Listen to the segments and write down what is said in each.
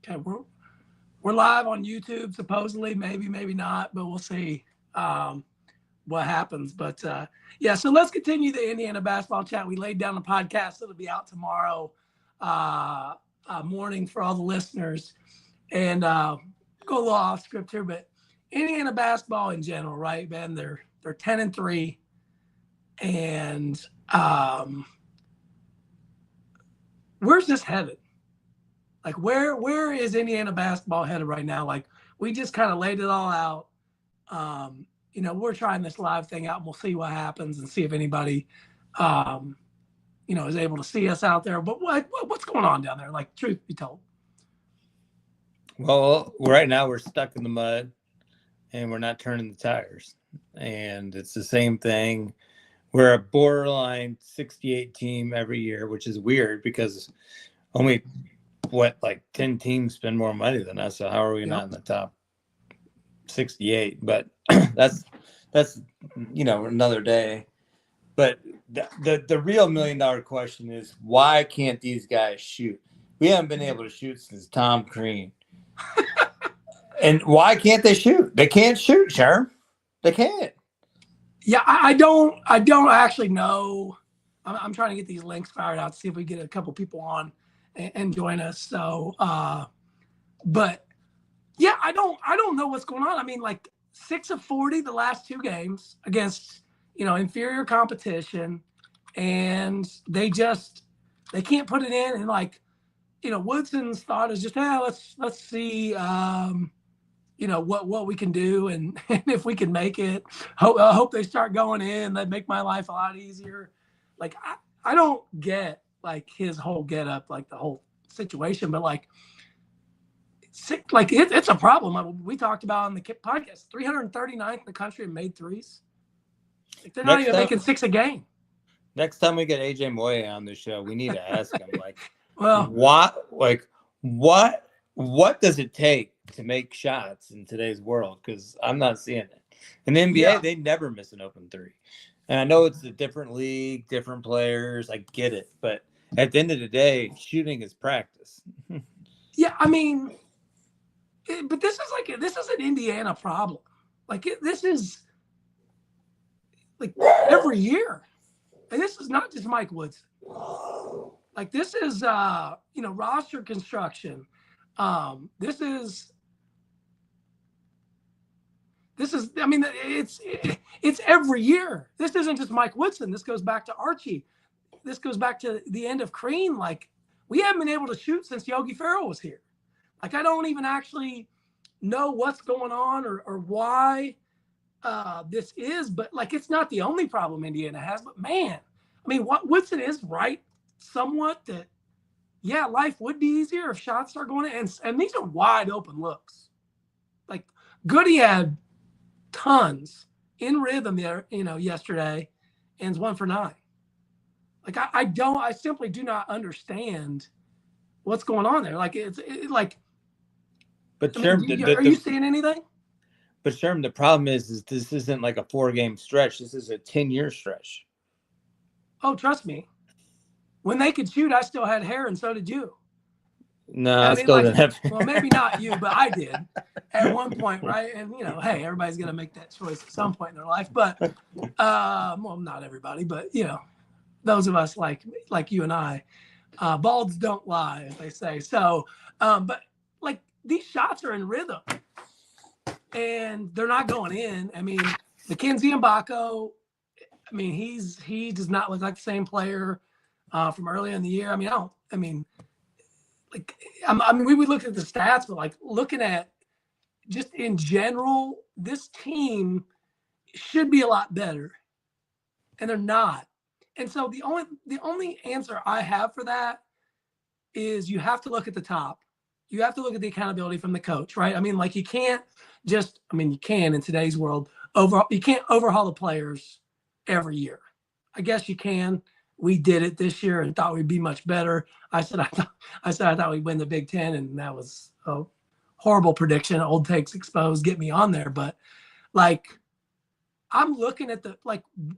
Okay, we're live on YouTube, supposedly, maybe not, but we'll see what happens. But yeah, so let's continue the Indiana basketball chat. We laid down the podcast; it'll be out tomorrow morning for all the listeners. And go a little off script here, but Indiana basketball in general, right, Ben? They're 10-3, and where's this headed? Like where is Indiana basketball headed right now? Like we just kind of laid it all out. We're trying this live thing out and we'll see what happens and see if anybody is able to see us out there. But what's going on down there? Like, truth be told. Well, right now we're stuck in the mud and we're not turning the tires. And it's the same thing. We're a borderline 68 team every year, which is weird because only 10 teams spend more money than us. So how are we not in the top 68? But that's another day. But the real $1 million question is, why can't these guys shoot? We haven't been able to shoot since Tom Crean. And why can't they shoot? They can't shoot, Sherm. They can't. Yeah, I don't actually know. I'm trying to get these links fired out to see if we get a couple people on and join us. So, but yeah, I don't know what's going on. I mean, like 6 of 40 the last 2 games against inferior competition, and they can't put it in. And like, Woodson's thought is just, let's see, what we can do and if we can make it. I hope they start going in. That make my life a lot easier. Like I don't get like his whole get up, like the whole situation, but like it's a problem. We talked about on the podcast, 339th in the country in made threes. Like they're not even making 6 a game. Next time we get AJ Moye on the show, we need to ask him well, what does it take to make shots in today's world? Because I'm not seeing it. In the NBA, they never miss an open 3. And I know it's a different league, different players. I get it. But at the end of the day, shooting is practice. Yeah, I mean, but this is an Indiana problem. Like this is like every year. And this is not just Mike Woodson. Like this is roster construction. This is I mean, it's every year. This isn't just Mike Woodson. This goes back to Archie. This goes back to the end of Crean. Like we haven't been able to shoot since Yogi Ferrell was here. Like I don't even actually know what's going on or why this is, but like it's not the only problem Indiana has. But man, I mean, what Woodson is right somewhat that life would be easier if shots start going in, and these are wide open looks. Like Goody had tons in rhythm there, yesterday, and 1 for 9. Like I simply do not understand what's going on there. Like it's like. But Sherm, are you seeing anything? But Sherm, the problem is this isn't like a 4-game stretch. This is a 10-year stretch. Oh, trust me. When they could shoot, I still had hair, and so did you. No, I still didn't have. Well, maybe not you, but I did at one point, right? And hey, everybody's gonna make that choice at some point in their life. But well, not everybody, but those of us like you and I, balds don't lie, as they say. So, but like these shots are in rhythm, and they're not going in. I mean, Mackenzie Mbako, I mean, he does not look like the same player from earlier in the year. I mean, we would look at the stats, but like looking at just in general, this team should be a lot better, and they're not. And so the only answer I have for that is you have to look at the top. You have to look at the accountability from the coach, right? I mean, like you can't just, you can in today's world, you can't overhaul the players every year. I guess you can. We did it this year and thought we'd be much better. I said I thought we'd win the Big Ten, and that was a horrible prediction. Old takes exposed, get me on there. But like, I'm looking at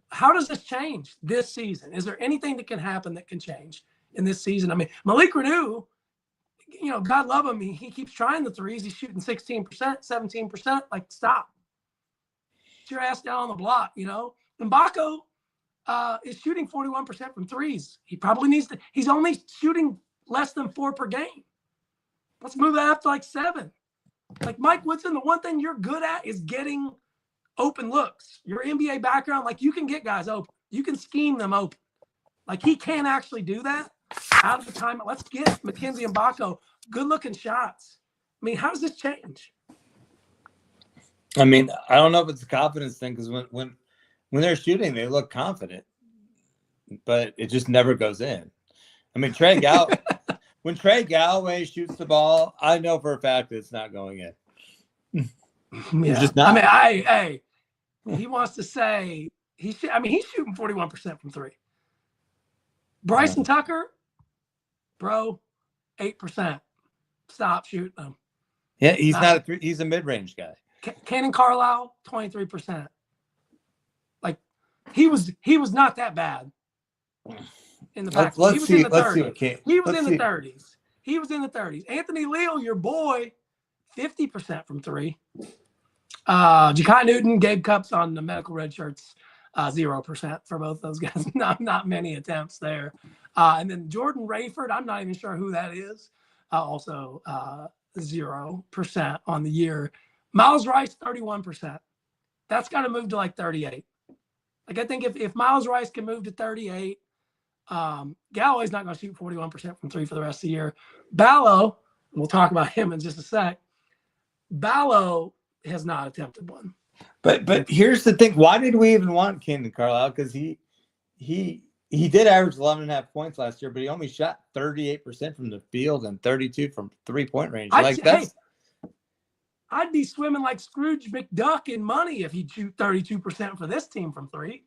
how does this change this season? Is there anything that can happen that can change in this season? I mean, Malik Reneau, God love him. He keeps trying the threes. He's shooting 16%, 17%. Like, stop. Get your ass down on the block, Mbako is shooting 41% from threes. He probably needs to. He's only shooting less than 4 per game. Let's move that up to like 7. Like Mike Woodson, the one thing you're good at is getting open looks. Your NBA background, like you can get guys open. You can scheme them open. Like he can't actually do that out of the time. Let's get Mackenzie Mbako good looking shots. I mean, how does this change? I mean, I don't know if it's a confidence thing because when they're shooting, they look confident, but it just never goes in. I mean, when Trey Galloway shoots the ball, I know for a fact that it's not going in. It's just not. I mean, he wants to say he's shooting 41% from 3. Bryson Tucker, bro, 8%. Stop shooting them. Yeah, he's a mid-range guy. Cannon Carlisle, 23%. Like he was not that bad in the back. Let's see. He was in the 30s. He was in the 30s. Anthony Leal, your boy, 50% from 3. Ja'Kai Newton, Gabe Cupps on the medical red shirts, 0% for both those guys. Not many attempts there. And then Jordan Rayford, I'm not even sure who that is. Also 0% on the year. Miles Rice, 31%. That's got to move to like 38. Like I think if Miles Rice can move to 38, Galloway's not going to shoot 41% from 3 for the rest of the year. Ballo, we'll talk about him in just a sec. Ballo has not attempted one. But here's the thing: why did we even want Cannon Carlisle? Because he did average 11.5 points last year, but he only shot 38% from the field and 32 from 3-point range. I'd be swimming like Scrooge McDuck in money if he'd shoot 32% for this team from 3.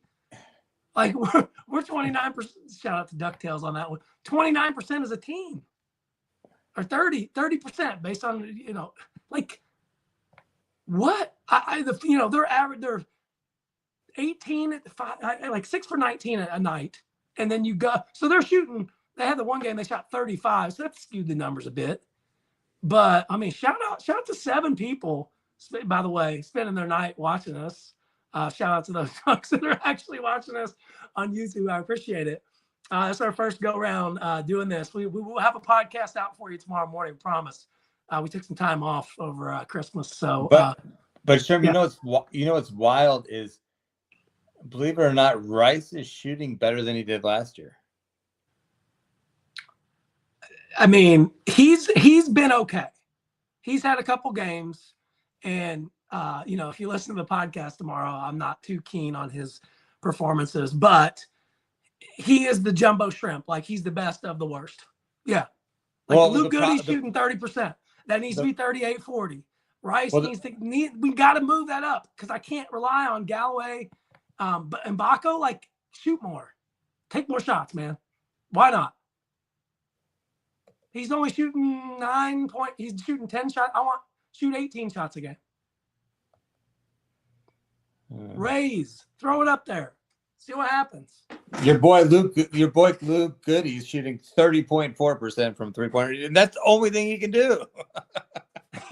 Like we're 29%. Shout out to DuckTales on that one. 29% as a team, or 30% based on like what they're average. They're 18 at 5, like 6 for 19 a night, and then you go. So they're shooting. They had the one game they shot 35, so that skewed the numbers a bit. But I mean, shout out to 7 people, by the way, spending their night watching us. Shout out to those folks that are actually watching us on YouTube. I appreciate it. That's our first go round doing this. We will have a podcast out for you tomorrow morning. Promise. We took some time off over Christmas, so. But Sherm, you know what's wild is, believe it or not, Rice is shooting better than he did last year. I mean, he's been okay. He's had a couple games, and if you listen to the podcast tomorrow, I'm not too keen on his performances, but he is the jumbo shrimp. Like he's the best of the worst. Yeah. Like Luke Goody's shooting 30%. That needs to be 38, 40. Rice we got to move that up because I can't rely on Galloway. But Mbako, like, shoot more. Take more shots, man. Why not? He's only shooting 9 points. He's shooting 10 shots. I want shoot 18 shots a game. Raise. Throw it up there. See what happens. Your boy Luke Goody's shooting 30.4% from 3-point range, and that's the only thing he can do.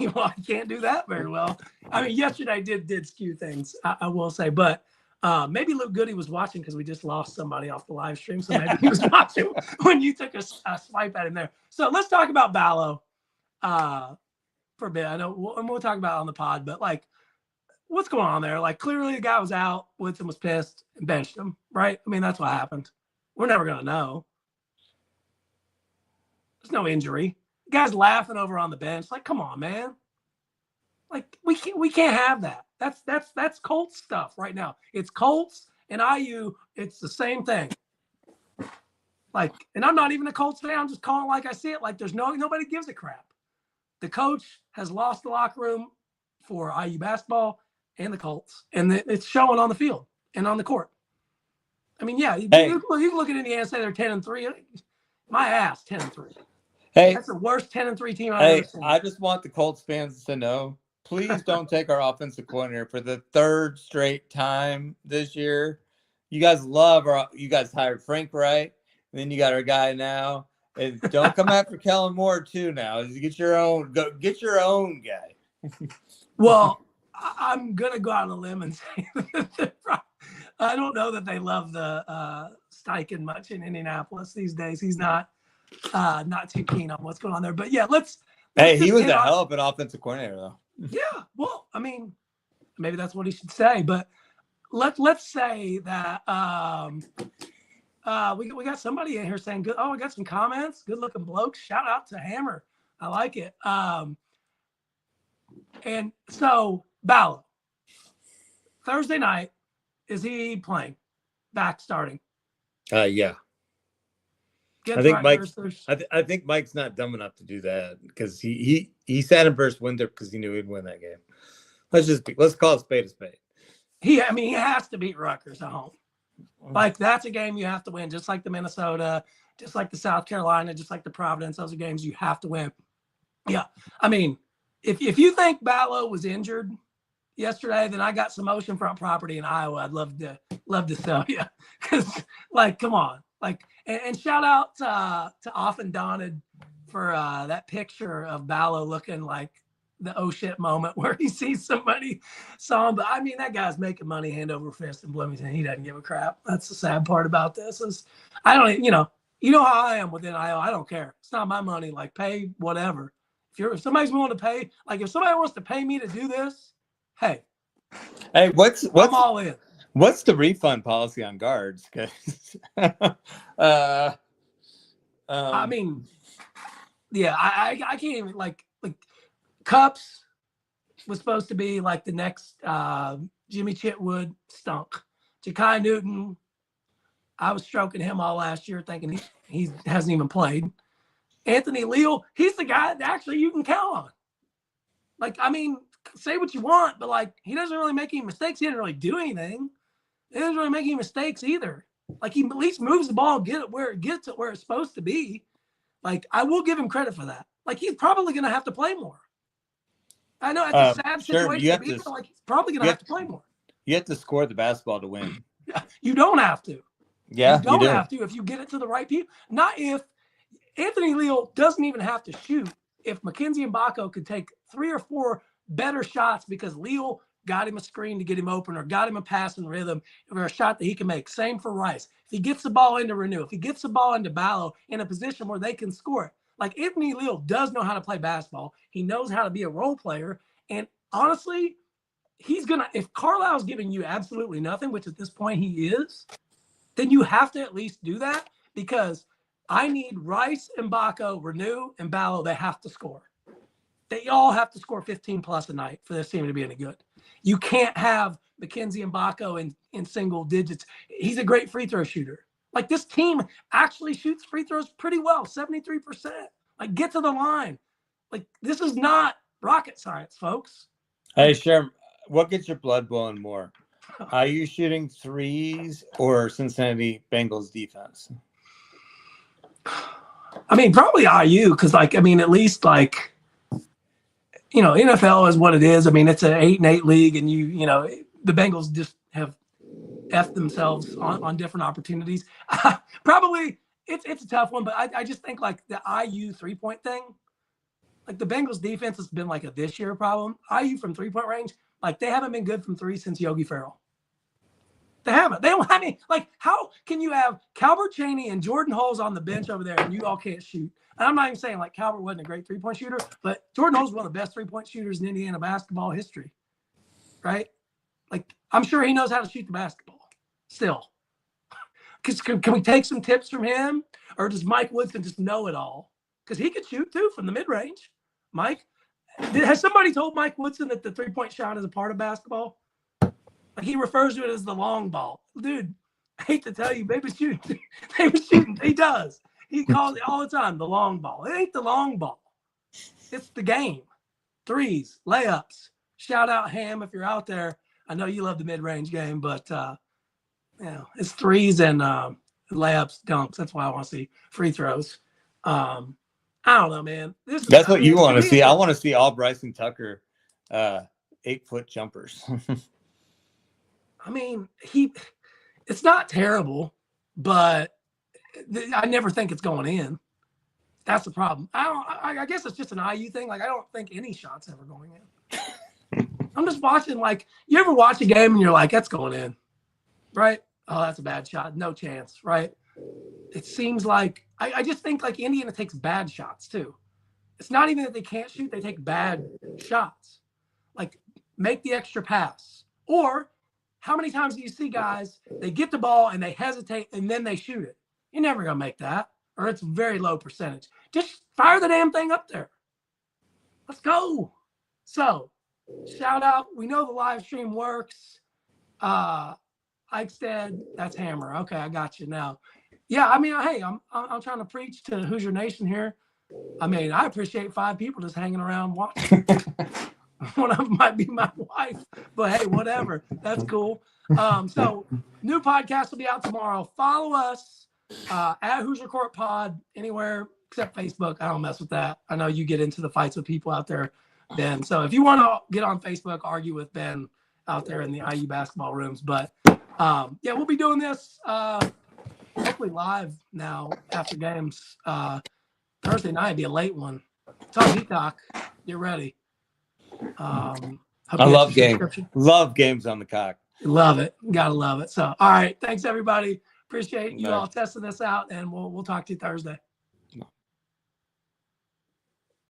Well, I can't do that very well. I mean, yesterday did skew things, I will say, but maybe Luke Goody was watching because we just lost somebody off the live stream, so maybe he was watching when you took a swipe at him there. So let's talk about Ballo for a bit. I know we'll talk about it on the pod, but like, what's going on there? Like, clearly the guy was out, Woodson was pissed and benched him, right? I mean, that's what happened. We're never going to know. There's no injury. The guy's laughing over on the bench. Like, come on, man. Like, we can't have that. That's Colts stuff right now. It's Colts and IU. It's the same thing. Like, and I'm not even a Colts fan. I'm just calling like I see it. Like, there's nobody gives a crap. The coach has lost the locker room for IU basketball and the Colts, and it's showing on the field and on the court. I mean, yeah, you can look at Indiana and say they're 10-3. My ass, 10-3. Hey, that's the worst 10-3 team I've ever seen. I just want the Colts fans to know, please don't take our offensive coordinator for the 3rd straight time this year. You guys hired Frank Wright, and then you got our guy now. And don't come after Kellen Moore too. Now, get your own. Go get your own guy. Well, I'm gonna go out on a limb and say I don't know that they love the Steichen much in Indianapolis these days. He's not too keen on what's going on there. But yeah, let's Hey, he just was hit a on- hell of an offensive coordinator, though. Yeah, well, I mean, maybe that's what he should say. But let's say that we got somebody in here saying, "Good." Oh, I got some comments. Good looking bloke. Shout out to Hammer. I like it. And so Ballo, Thursday night, is he playing? Back starting? Yeah. Against I think Rutgers, I think Mike's not dumb enough to do that because he sat him versus Winthrop because he knew he'd win that game. Let's call it spade a spade. he has to beat Rutgers at home. Like, that's a game you have to win, just like the Minnesota, just like the South Carolina, just like the Providence. Those are games you have to win. Yeah, I mean, if you think Ballo was injured yesterday, then I got some oceanfront property in Iowa. I'd love to sell you, because like, come on, like, and shout out to Often Daunted for that picture of Ballo looking like the oh shit moment where he sees somebody saw him. But I mean, that guy's making money hand over fist in Bloomington. He doesn't give a crap. That's the sad part about this is I don't, you know how I am with NIL. I don't care. It's not my money. Like, pay whatever. If somebody's willing to pay, like if somebody wants to pay me to do this, hey, what's I'm all in. What's the refund policy on guards? I mean, yeah, I can't even like Cups was supposed to be like the next Jimmy Chitwood stunk. Ja'Kai Newton, I was stroking him all last year thinking he hasn't even played. Anthony Leal, he's the guy that actually you can count on. Like, I mean, say what you want, but like, he doesn't really make any mistakes. He didn't really do anything. He doesn't really make any mistakes either. Like, he at least moves the ball and get it where it gets it where it's supposed to be. Like, I will give him credit for that. Like, he's probably going to have to play more. I know it's a sad situation to be, but like, he's probably going to have to play more. You have to score the basketball to win. You don't have to. Yeah, you don't have to if you get it to the right people. Not if Anthony Leal doesn't even have to shoot. If Mackenzie Mbako could take 3 or 4 better shots because Leal got him a screen to get him open or got him a pass in rhythm or a shot that he can make. Same for Rice. If he gets the ball into Renew, if he gets the ball into Ballo in a position where they can score it. Like, Anthony Leal does know how to play basketball. He knows how to be a role player. And honestly, if Carlisle's giving you absolutely nothing, which at this point he is, then you have to at least do that, because I need Rice, Mbako, Renew, and Ballo. They have to score. They all have to score 15 plus a night for this team to be any good. You can't have Mackenzie Mbako in single digits. He's a great free throw shooter. Like, this team actually shoots free throws pretty well, 73%. Like, get to the line. Like, this is not rocket science, folks. Hey, Sherm, what gets your blood boiling more? Are you shooting threes or Cincinnati Bengals defense? I mean, probably IU, because, like, I mean, at least, like, NFL is what it is. I mean, it's an 8-8 league, and the Bengals just have effed themselves on different opportunities. Probably it's a tough one, but I just think, like, the IU 3-point thing, like, the Bengals defense has been like a this year problem. IU from 3-point range, like, they haven't been good from 3 since Yogi Ferrell. They haven't. They don't. I mean, like, how can you have Calbert Chaney and Jordan Hulls on the bench over there and you all can't shoot? And I'm not even saying like Calbert wasn't a great 3-point shooter, but Jordan Hulls is one of the best 3-point shooters in Indiana basketball history, right? Like, I'm sure he knows how to shoot the basketball still. Can we take some tips from him, or does Mike Woodson just know it all? Because he could shoot too from the mid range. Mike, has somebody told Mike Woodson that the 3-point shot is a part of basketball? Like, he refers to it as the long ball. Dude, I hate to tell you, baby's shooting. Baby's shooting. He does. He calls it all the time the long ball. It ain't the long ball. It's the game. Threes, layups. Shout out Ham if you're out there. I know you love the mid-range game, but it's threes and layups, dunks. That's why I want to see free throws. I don't know, man. That's what you want to see. I want to see all Bryson Tucker 8-foot jumpers. I mean, it's not terrible, but I never think it's going in. That's the problem. I guess it's just an IU thing. Like, I don't think any shot's ever going in. I'm just watching, like, you ever watch a game and you're like, that's going in, right? Oh, that's a bad shot. No chance, right? It seems like, I just think, like, Indiana takes bad shots, too. It's not even that they can't shoot. They take bad shots. Like, make the extra pass. Or how many times do you see guys, they get the ball and they hesitate and then they shoot it? You're never going to make that. Or it's very low percentage. Just fire the damn thing up there. Let's go. So, shout out. We know the live stream works. Eichstead, that's Hammer. Okay, I got you now. Yeah, I mean, hey, I'm trying to preach to Hoosier Nation here. I mean, I appreciate 5 people just hanging around watching. One of them might be my wife, but hey, whatever. That's cool. So, new podcast will be out tomorrow. Follow us. At Hoosier Court Pod, anywhere except Facebook. I don't mess with that. I know you get into the fights with people out there, Ben. So if you want to get on Facebook, argue with Ben out there in the IU basketball rooms. But yeah, we'll be doing this hopefully live now after games. Thursday night be a late one. Talk Talk. Get ready. I love games. Love games on the cock. Love it. Gotta love it. So all right. Thanks everybody. Appreciate you all testing this out, and we'll talk to you Thursday.